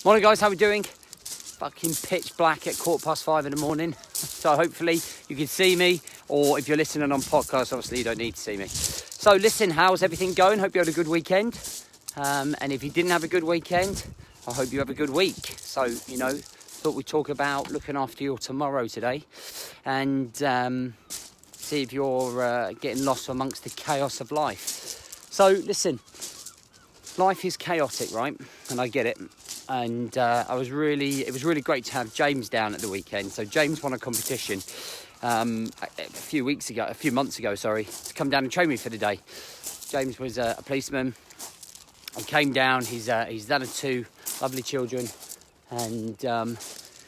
Morning guys, how we doing? Fucking pitch black at 5:15 in the morning. So hopefully you can see me, or if you're listening on podcast, obviously you don't need to see me. So listen, how's everything going? Hope you had a good weekend. And if you didn't have a good weekend, I hope you have a good week. So, thought we'd talk about looking after your tomorrow today and see if you're getting lost amongst the chaos of life. So listen, life is chaotic, right? And I get it. And it was really great to have James down at the weekend. So James won a competition a few months ago, to come down and train me for the day. James was a policeman. He came down. He's dad of two lovely children, and gets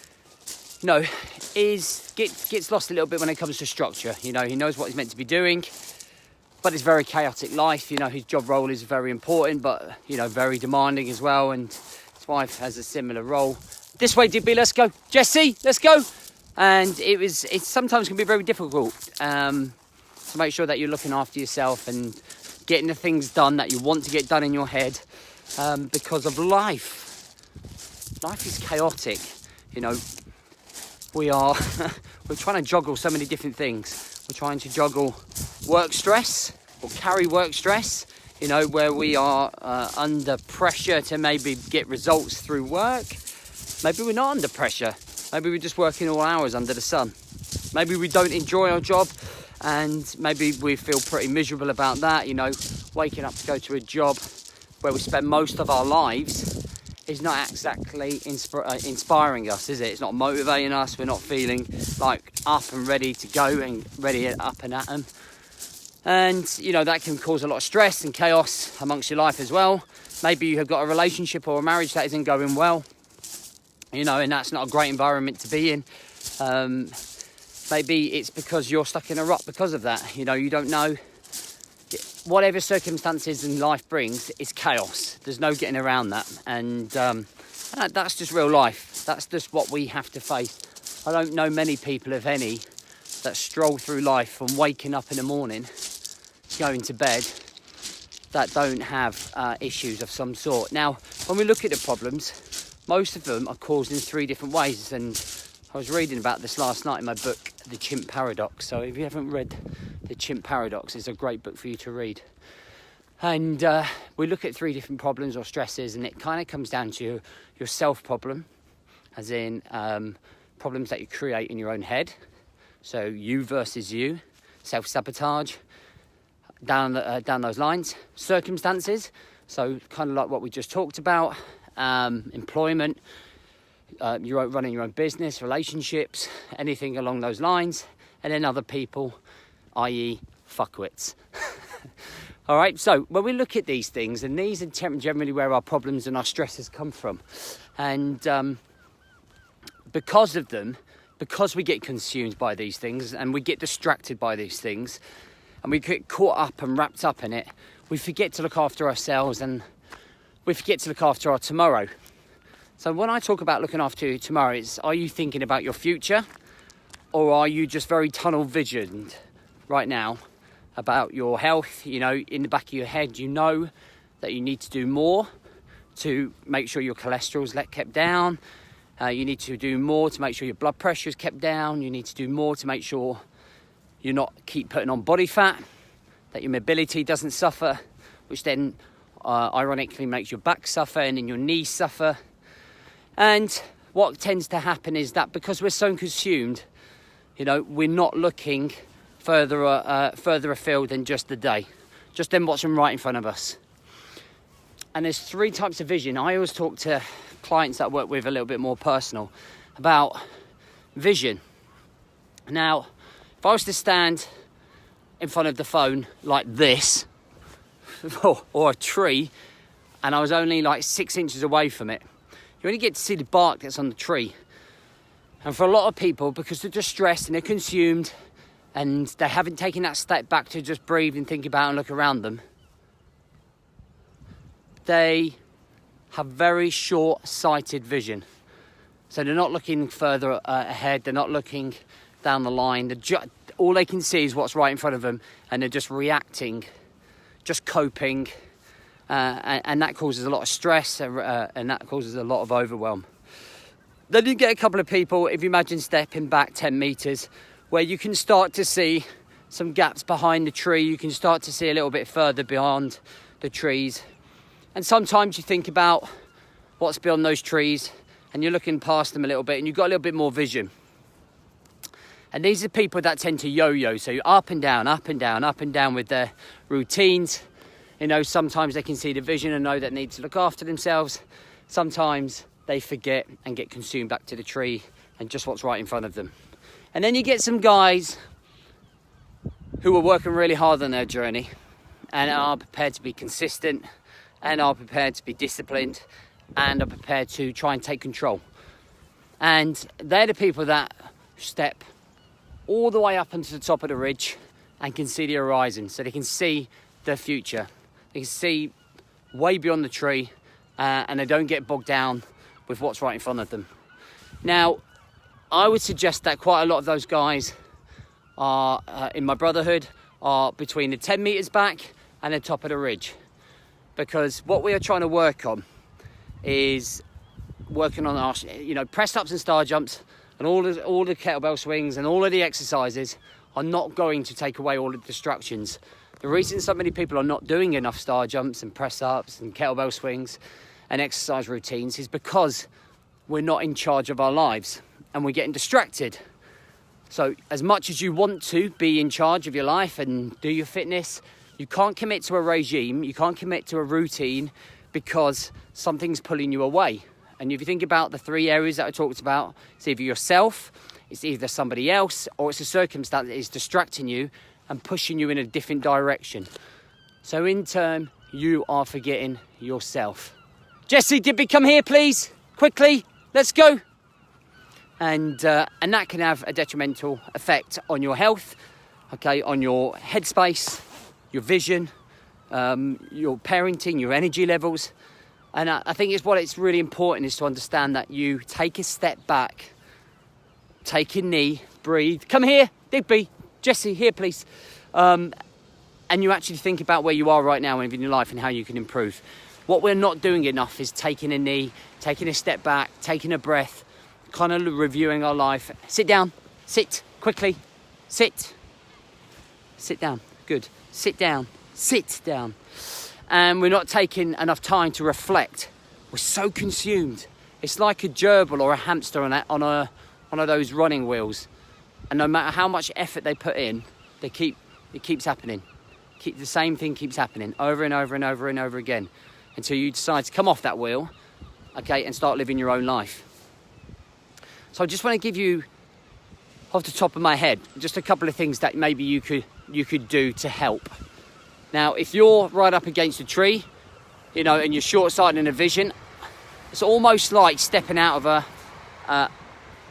lost a little bit when it comes to structure. He knows what he's meant to be doing, but it's very chaotic life. His job role is very important, but very demanding as well. And his wife has a similar role. This way, DB, let's go. Jesse, let's go. And it sometimes can be very difficult to make sure that you're looking after yourself and getting the things done that you want to get done in your head because of life. Life is chaotic. We're trying to juggle so many different things. We're trying to juggle work stress or carry work stress, where we are under pressure to maybe get results through work. Maybe we're not under pressure. Maybe we're just working all hours under the sun. Maybe we don't enjoy our job, and maybe we feel pretty miserable about that. Waking up to go to a job where we spend most of our lives is not exactly inspiring us, is it? It's not motivating us. We're not feeling like up and ready to go and ready up and at 'em. And, that can cause a lot of stress and chaos amongst your life as well. Maybe you have got a relationship or a marriage that isn't going well, and that's not a great environment to be in. Maybe it's because you're stuck in a rut because of that. You don't know. Whatever circumstances in life brings, it's chaos. There's no getting around that. And that's just real life. That's just what we have to face. I don't know many people, if any, that stroll through life from waking up in the morning, going to bed, that don't have issues of some sort. Now, when we look at the problems, most of them are caused in three different ways. And I was reading about this last night in my book, The Chimp Paradox. So if you haven't read The Chimp Paradox, it's a great book for you to read. And we look at three different problems or stresses, and it kind of comes down to your self problem, as in problems that you create in your own head. So you versus you, self-sabotage, down those lines. Circumstances, so kind of like what we just talked about, employment, you're running your own business, relationships, anything along those lines. And then other people, i.e. fuckwits. All right, so when we look at these things, and these are generally where our problems and our stresses come from. And because of them, because we get consumed by these things and we get distracted by these things and we get caught up and wrapped up in it, we forget to look after ourselves and we forget to look after our tomorrow. So when I talk about looking after you tomorrow, are you thinking about your future, or are you just very tunnel visioned right now about your health? In the back of your head, that you need to do more to make sure your cholesterol's kept down. You need to do more to make sure your blood pressure is kept down. You need to do more to make sure you're not keep putting on body fat, that your mobility doesn't suffer, which then ironically makes your back suffer and then your knees suffer. And what tends to happen is that because we're so consumed, we're not looking further afield than just the day, just then what's right in front of us. And there's three types of vision. I always talk to clients that I work with a little bit more personal about vision. Now, if I was to stand in front of the phone like this, or a tree, and I was only 6 inches away from it, you only get to see the bark that's on the tree. And for a lot of people, because they're just stressed and they're consumed and they haven't taken that step back to just breathe and think about and look around them, they have very short-sighted vision. So they're not looking further ahead, they're not looking down the line. All they can see is what's right in front of them, and they're just reacting, just coping, and that causes a lot of stress, and that causes a lot of overwhelm. Then you get a couple of people, if you imagine stepping back 10 meters, where you can start to see some gaps behind the tree. You can start to see a little bit further beyond the trees. And sometimes you think about what's beyond those trees, and you're looking past them a little bit, and you've got a little bit more vision. And these are people that tend to yo-yo, so up and down, up and down, up and down with their routines. You know, sometimes they can see the vision and know that they need to look after themselves. Sometimes they forget and get consumed back to the tree and just what's right in front of them. And then you get some guys who are working really hard on their journey and are prepared to be consistent and are prepared to be disciplined and are prepared to try and take control. And they're the people that step all the way up onto the top of the ridge and can see the horizon, so they can see their future. They can see way beyond the tree, and they don't get bogged down with what's right in front of them. Now, I would suggest that quite a lot of those guys are in my Brotherhood are between the 10 meters back and the top of the ridge, because what we are trying to work on is working on our, you know, press ups and star jumps, and all the kettlebell swings and all of the exercises are not going to take away all the distractions. The reason so many people are not doing enough star jumps and press ups and kettlebell swings and exercise routines is because we're not in charge of our lives and we're getting distracted. So as much as you want to be in charge of your life and do your fitness, you can't commit to a regime, you can't commit to a routine because something's pulling you away. And if you think about the three areas that I talked about, it's either yourself, it's either somebody else, or it's a circumstance that is distracting you and pushing you in a different direction. So in turn, you are forgetting yourself. Jesse, Dibby, come here, please. Quickly, let's go. And that can have a detrimental effect on your health, okay, on your headspace, your vision, your parenting, your energy levels. And I think it's really important is to understand that you take a step back, take a knee, breathe. Come here, Digby, Jesse, here please. And you actually think about where you are right now in your life and how you can improve. What we're not doing enough is taking a knee, taking a step back, taking a breath, kind of reviewing our life. Sit down, sit, quickly, sit. Sit down, good. Sit down, sit down. And we're not taking enough time to reflect. We're so consumed. It's like a gerbil or a hamster on one of those running wheels. And no matter how much effort they put in, it keeps happening. The same thing keeps happening over and over and over and over again until you decide to come off that wheel, okay, and start living your own life. So I just want to give you, off the top of my head, just a couple of things that maybe you could do to help. Now, if you're right up against a tree, you know, and you're short-sighted in a vision, it's almost like stepping out of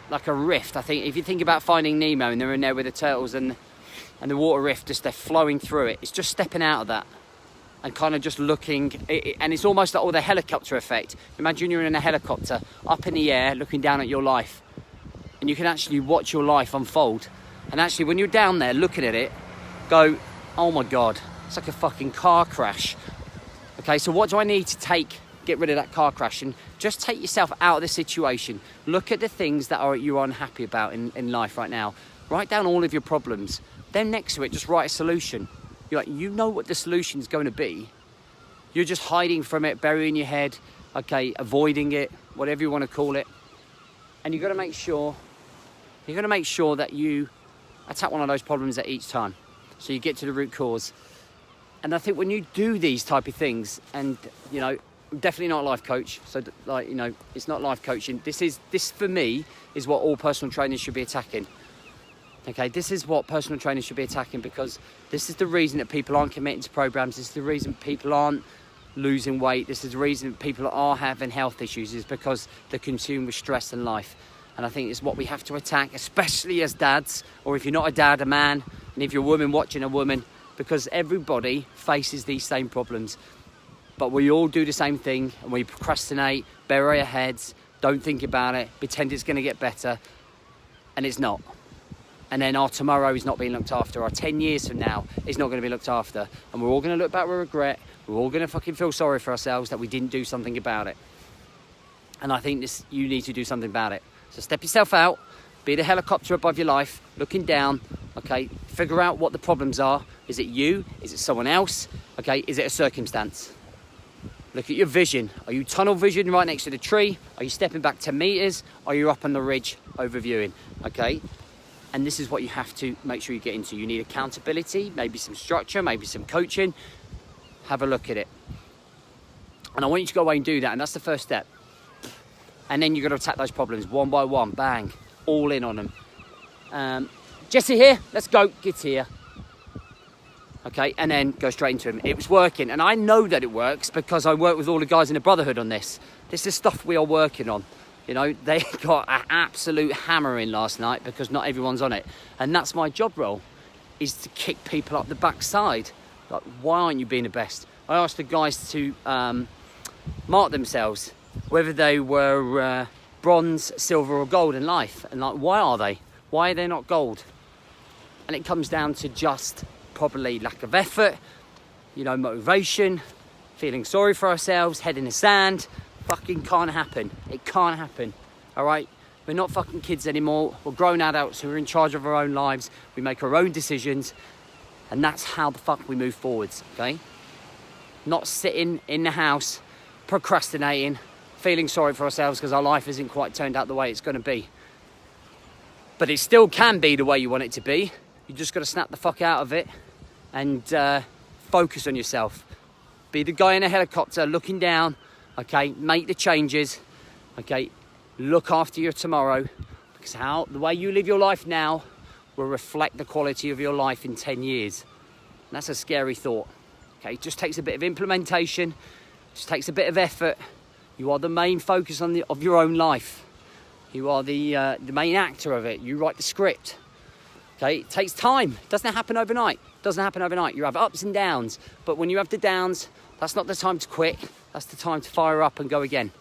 like a rift. I think if you think about Finding Nemo and they're in there with the turtles and the water rift, just they're flowing through it. It's just stepping out of that and kind of just looking. And it's almost like the helicopter effect. Imagine you're in a helicopter up in the air looking down at your life, and you can actually watch your life unfold. And actually, when you're down there looking at it, go, oh my God. It's like a fucking car crash. Okay, so what do I need to get rid of that car crash? And just take yourself out of the situation. Look at the things that you're unhappy about in life right now. Write down all of your problems. Then next to it, just write a solution. You're like, you know what the solution is going to be. You're just hiding from it, burying your head, okay, avoiding it, whatever you want to call it. And you've got to make sure that you attack one of those problems at each time. So you get to the root cause. And I think when you do these type of things, and, you know, I'm definitely not a life coach. So, like, you know, it's not life coaching. This for me is what all personal trainers should be attacking. Okay, this is what personal trainers should be attacking, because this is the reason that people aren't committing to programs. This is the reason people aren't losing weight. This is the reason people are having health issues, is because they're consumed with stress in life. And I think it's what we have to attack, especially as dads, or if you're not a dad, a man, and if you're a woman watching a woman, because everybody faces these same problems. But we all do the same thing, and we procrastinate, bury our heads, don't think about it, pretend it's going to get better, and it's not. And then our tomorrow is not being looked after. Our 10 years from now is not going to be looked after. And we're all going to look back with regret. We're all going to fucking feel sorry for ourselves that we didn't do something about it. And I think you need to do something about it. So step yourself out, be the helicopter above your life, looking down, okay? Figure out what the problems are. Is it you? Is it someone else? Okay, is it a circumstance? Look at your vision. Are you tunnel vision right next to the tree? Are you stepping back 10 meters? Are you up on the ridge overviewing? Okay? And this is what you have to make sure you get into. You need accountability, maybe some structure, maybe some coaching. Have a look at it. And I want you to go away and do that. And that's the first step. And then you've got to attack those problems one by one. Bang. All in on them. Jesse here. Let's go. Get here. Okay, and then go straight into him. It was working, and I know that it works because I work with all the guys in the Brotherhood on this. This is stuff we are working on. You know, they got an absolute hammering last night because not everyone's on it. And that's my job role, is to kick people up the backside. Like, why aren't you being the best? I asked the guys to mark themselves, whether they were bronze, silver or gold in life. And like, why are they? Why are they not gold? And it comes down to just probably lack of effort, you know, motivation, feeling sorry for ourselves, head in the sand. Fucking can't happen. It can't happen. All right? We're not fucking kids anymore. We're grown adults who are in charge of our own lives. We make our own decisions. And that's how the fuck we move forwards, okay? Not sitting in the house, procrastinating, feeling sorry for ourselves because our life isn't quite turned out the way it's going to be. But it still can be the way you want it to be. You just got to snap the fuck out of it and focus on yourself. Be the guy in a helicopter looking down, okay? Make the changes, okay? Look after your tomorrow, because the way you live your life now will reflect the quality of your life in 10 years. And that's a scary thought, okay? It just takes a bit of implementation, just takes a bit of effort. You are the main focus of your own life. You are the main actor of it. You write the script. Okay, it takes time. It doesn't happen overnight. You have ups and downs. But when you have the downs, that's not the time to quit. That's the time to fire up and go again.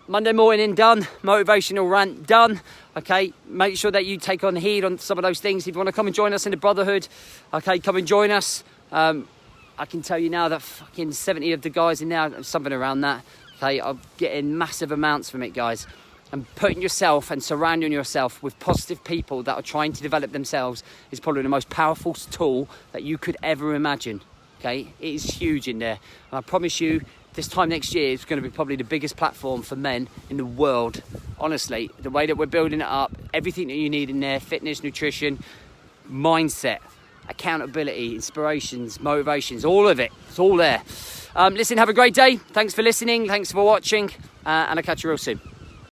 Monday morning done. Motivational rant done. Okay, make sure that you take on heed on some of those things. If you want to come and join us in the Brotherhood, okay, come and join us. I can tell you now that fucking 70 of the guys in there, something around that, okay, are getting massive amounts from it, guys. And putting yourself and surrounding yourself with positive people that are trying to develop themselves is probably the most powerful tool that you could ever imagine, okay? It is huge in there. And I promise you, this time next year, it's going to be probably the biggest platform for men in the world. Honestly, the way that we're building it up, everything that you need in there, fitness, nutrition, mindset, accountability, inspirations, motivations, all of it. It's all there. Listen, have a great day. Thanks for listening. Thanks for watching. And I'll catch you real soon.